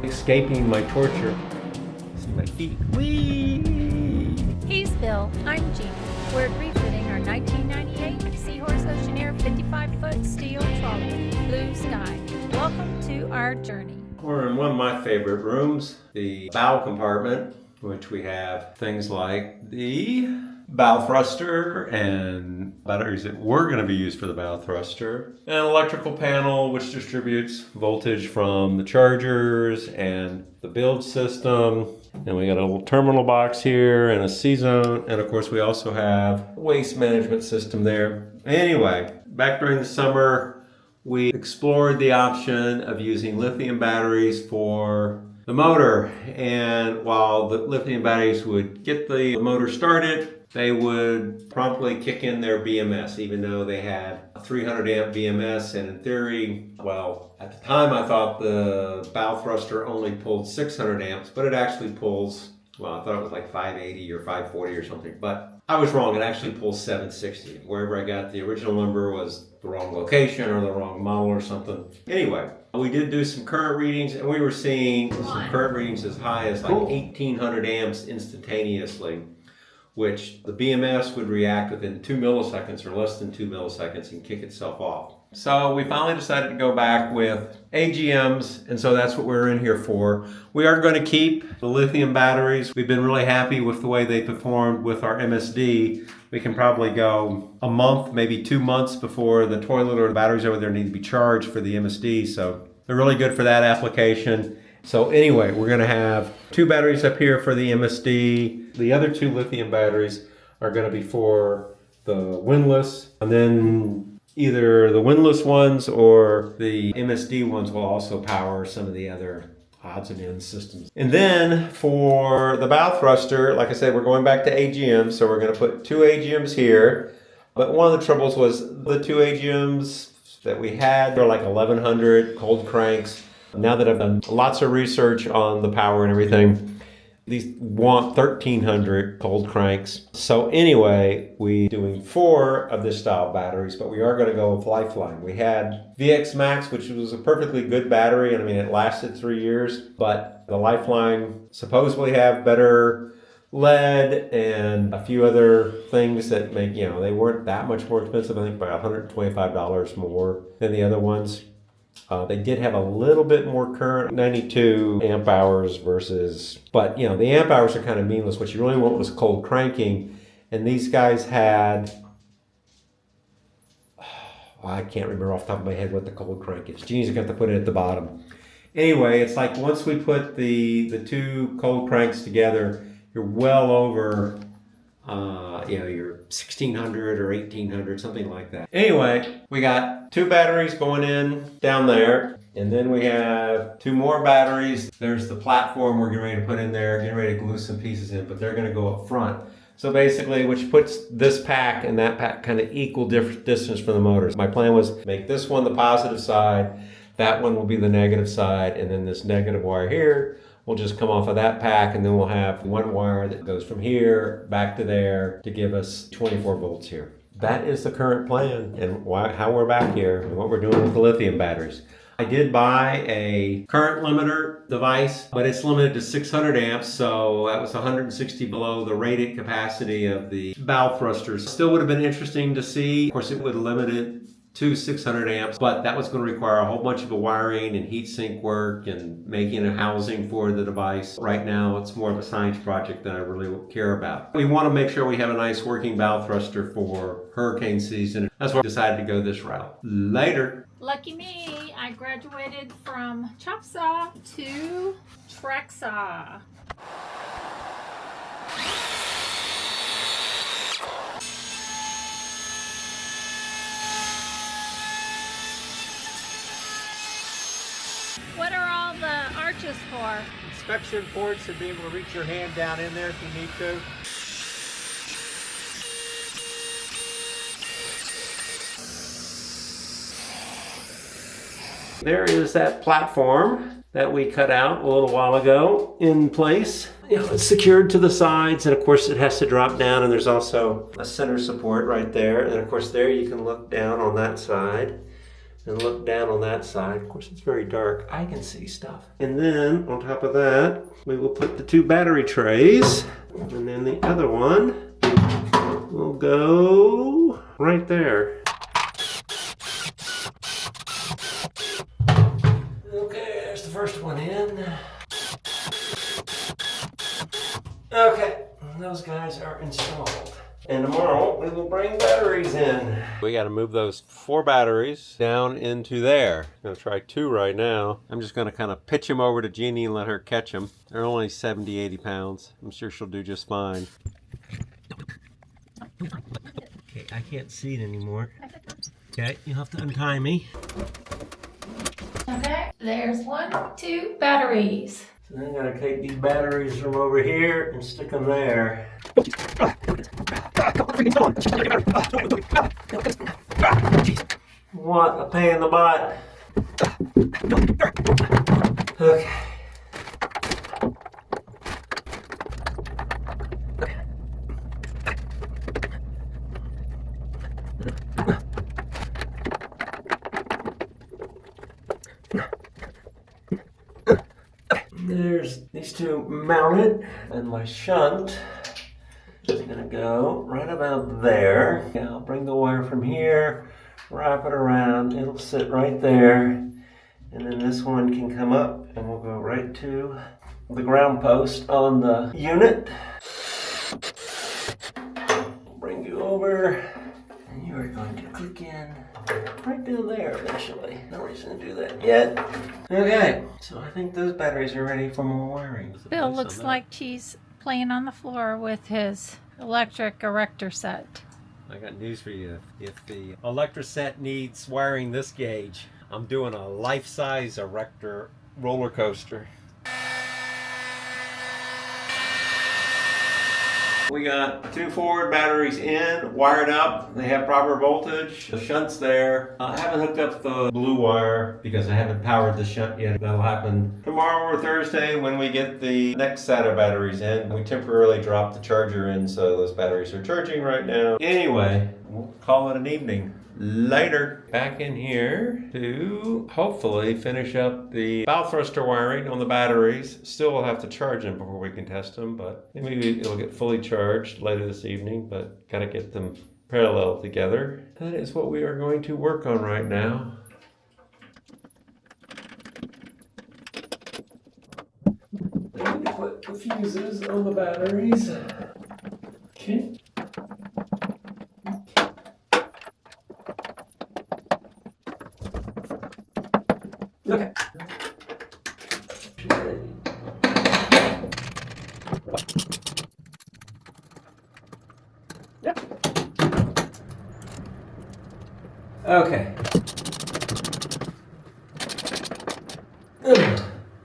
escaping my torture. See my feet. Whee! He's Bill. I'm Jean. We're refitting our 1998 Seahorse Oceaneer 55-foot steel trawler, Blue Sky. Welcome to our journey. We're in one of my favorite rooms, the bow compartment, which we have things like the bow thruster and batteries that were going to be used for the bow thruster, an electrical panel which distributes voltage from the chargers and the bilge system. And we got a little terminal box here and a C-zone, and of course we also have a waste management system there. Anyway, back during the summer we explored the option of using lithium batteries for the motor, and while the lithium batteries would get the motor started, they would promptly kick in their BMS, even though they had a 300 amp BMS. And in theory, well, at the time I thought the bow thruster only pulled 600 amps, but it actually pulls, well, I thought it was like 580 or 540 or something, but I was wrong. It actually pulls 760. Wherever I got the original number was the wrong location or the wrong model or something. Anyway, we did do some current readings, and we were seeing some current readings as high as like 1800 amps instantaneously, which the BMS would react within 2 milliseconds or less than 2 milliseconds and kick itself off. So we finally decided to go back with AGMs, and so that's what we're in here for. We are going to keep the lithium batteries. We've been really happy with the way they performed with our MSD. We can probably go a month, maybe 2 months before the toilet or the batteries over there need to be charged for the MSD, so they're really good for that application. So anyway, we're going to have 2 batteries up here for the MSD. The other 2 lithium batteries are going to be for the windlass, and then either the windlass ones or the MSD ones will also power some of the other odds and ends systems. And then for the bow thruster, like I said, we're going back to AGM, so we're going to put 2 AGMs here. But one of the troubles was the 2 AGMs that we had, they're like 1100 cold cranks. Now that I've done lots of research on the power and everything, these want 1300 cold cranks. So anyway, we're doing 4 of this style batteries, but we are going to go with Lifeline. We had VX Max, which was a perfectly good battery, and I mean it lasted 3 years, but the Lifeline supposedly have better lead and a few other things that make, you know, they weren't that much more expensive. I think by $125 more than the other ones. They did have a little bit more current, 92 amp hours versus, but you know, the amp hours are kind of meaningless. What you really want was cold cranking. And these guys had, I can't remember off the top of my head what the cold crank is. Genie's got to put it at the bottom. Anyway, it's like once we put the 2 cold cranks together, you're well over, you know, you're 1600 or 1800, something like that. Anyway, we got 2 batteries going in down there, and then we have 2 more batteries. There's the platform we're getting ready to put in there, getting ready to glue some pieces in, but they're going to go up front. So basically, which puts this pack and that pack kind of equal distance from the motors. My plan was to make this one the positive side, that one will be the negative side, and then this negative wire here will just come off of that pack, and then we'll have 1 wire that goes from here back to there to give us 24 volts here. That is the current plan and how we're back here and what we're doing with the lithium batteries. I did buy a current limiter device, but it's limited to 600 amps, so that was 160 below the rated capacity of the bow thrusters. Still would have been interesting to see. Of course, it would have limited to 600 amps, but that was going to require a whole bunch of wiring and heat sink work and making a housing for the device. Right now, it's more of a science project than I really care about. We want to make sure we have a nice working bow thruster for hurricane season. That's why I decided to go this route. Later. Lucky me, I graduated from chop saw to track saw. What are all the arches for? Inspection ports to be able to reach your hand down in there if you need to. There is that platform that we cut out a little while ago in place. You know, it's secured to the sides, and of course it has to drop down, and there's also a center support right there. And of course there you can look down on that side. and look down on that side. Of course, it's very dark. I can see stuff. And then on top of that, we will put the 2 battery trays. And then the other one will go right there. Okay, there's the first one in. Okay, those guys are installed. And tomorrow we will bring batteries in. We got to move those 4 batteries down into there. I'm going to try 2 right now. I'm just going to kind of pitch them over to Jeannie and let her catch them. They're only 70, 80 pounds. I'm sure she'll do just fine. Okay, I can't see it anymore. Okay, you'll have to untie me. Okay, there's 1, 2 batteries. So then I'm going to take these batteries from over here and stick them there. What a pain in the butt. Okay. There's these 2 mounted, and my shunt is gonna go right about there. Yeah, I'll bring the wire from here, wrap it around, it'll sit right there, and then this one can come up and we'll go right to the ground post on the unit. Bring you over, and you are going to click in right down there eventually. No reason to do that yet. Okay, so I think those batteries are ready for more wiring. Bill looks like she's playing on the floor with his electric erector set. I got news for you. If the electric set needs wiring this gauge, I'm doing a life-size erector roller coaster. We got 2 forward batteries in, wired up. They have proper voltage. The shunt's there. I haven't hooked up the blue wire because I haven't powered the shunt yet. That'll happen tomorrow or Thursday when we get the next set of batteries in. We temporarily dropped the charger in, so those batteries are charging right now. Anyway, we'll call it an evening. Later. Back in here to hopefully finish up the bow thruster wiring on the batteries. Still will have to charge them before we can test them, but maybe it'll get fully charged later this evening, but gotta get them parallel together. That is what we are going to work on right now. I need to put the fuses on the batteries. Okay. Okay. Yep. Okay.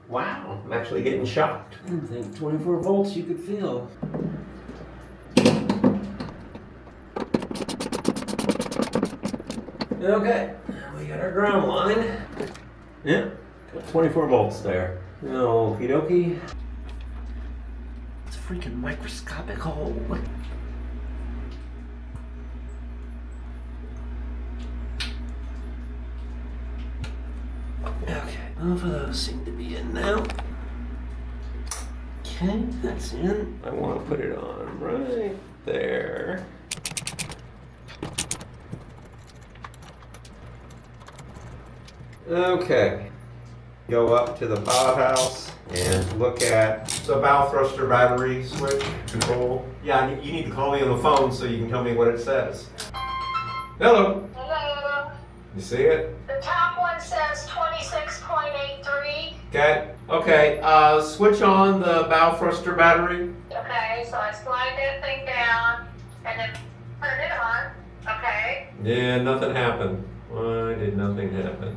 Wow, I'm actually getting shocked. I didn't think 24 volts you could feel. Okay, we got our ground line. Yeah, got 24 volts there. Okie dokie. It's a freaking microscopic hole. Okay, both of those seem to be in now. Okay, that's in. I want to put it on right there. Okay, go up to the powerhouse and look at the bow thruster battery switch control. Yeah, you need to call me on the phone so you can tell me what it says. Hello. Hello. You see it? The top one says 26.83. Okay. Okay. Switch on the bow thruster battery. Okay, so I slide that thing down and then turn it on. Okay. Yeah, nothing happened. Why did nothing happen?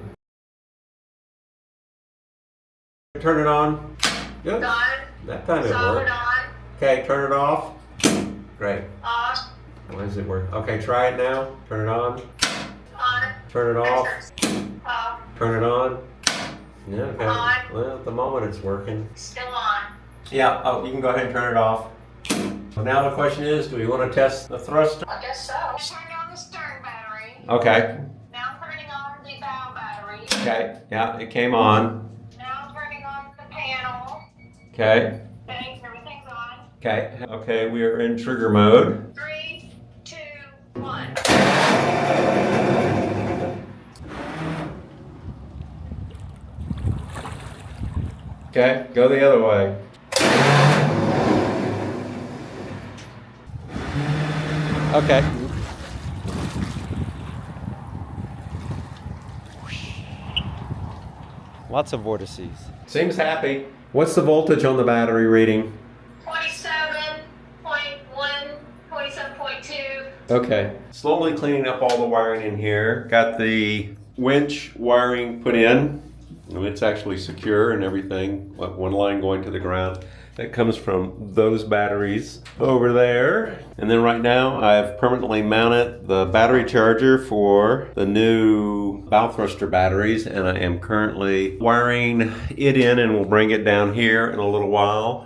Turn it on. Good. Done. That time it Solid worked. on. Okay, turn it off. Great. Off. Why does it work? Okay, try it now. Turn it on. On. Turn it off. Off. Turn it on. Yeah, okay. On. Well, at the moment it's working. Still on. Yeah, oh, you can go ahead and turn it off. So now the question is, do we want to test the thruster? I guess so. Turn on the stern battery. Okay. Now I'm turning on the bow Okay, yeah, it came on. Now turning on the panel. Okay, Okay, everything's on. okay, okay, we are in trigger mode. 3, 2, 1. Okay, go the other way. Okay. Lots of vortices. Seems happy. What's the voltage on the battery reading? 27.1, 27.2. Okay. Slowly cleaning up all the wiring in here. Got the winch wiring put in. It's actually secure and everything. One line going to the ground. That comes from those batteries over there. And then right now I've permanently mounted the battery charger for the new bow thruster batteries, and I am currently wiring it in, and we'll bring it down here in a little while.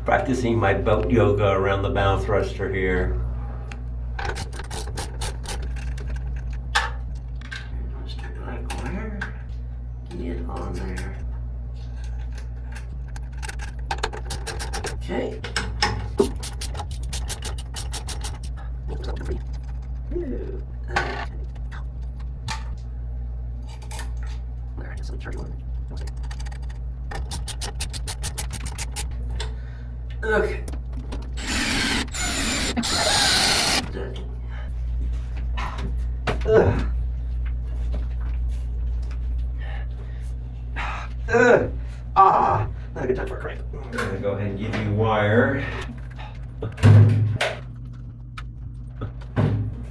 Practicing my boat yoga around the bow thruster here. Just get that corner. Get on there. Okay. There it is. I'm sure you want it. Okay. Not a good time for a cramp. I'm gonna go ahead and give you wire.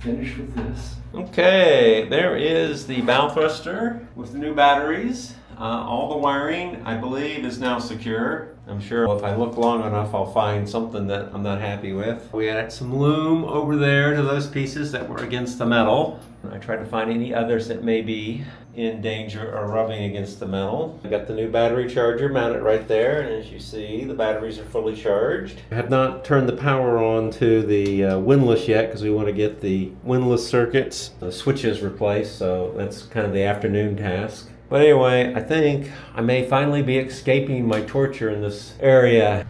Finish with this. Okay, there is the bow thruster with the new batteries. All the wiring, I believe, is now secure. I'm sure if I look long enough, I'll find something that I'm not happy with. We added some loom over there to those pieces that were against the metal. I tried to find any others that may be in danger or rubbing against the metal. I got the new battery charger mounted right there, and as you see, the batteries are fully charged. I have not turned the power on to the windlass yet because we want to get the windlass circuits, the switches replaced, so that's kind of the afternoon task. But anyway, I think I may finally be escaping my torture in this area.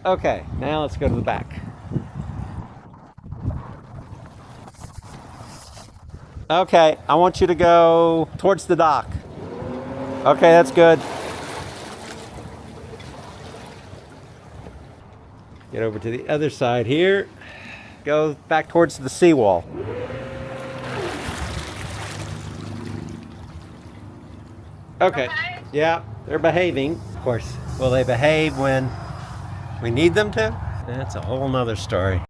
Okay, now let's go to the back. Okay, I want you to go towards the dock. Okay, that's good. Get over to the other side here. Go back towards the seawall. Okay. Yeah, they're behaving. Of course, will they behave when we need them to? That's a whole nother story.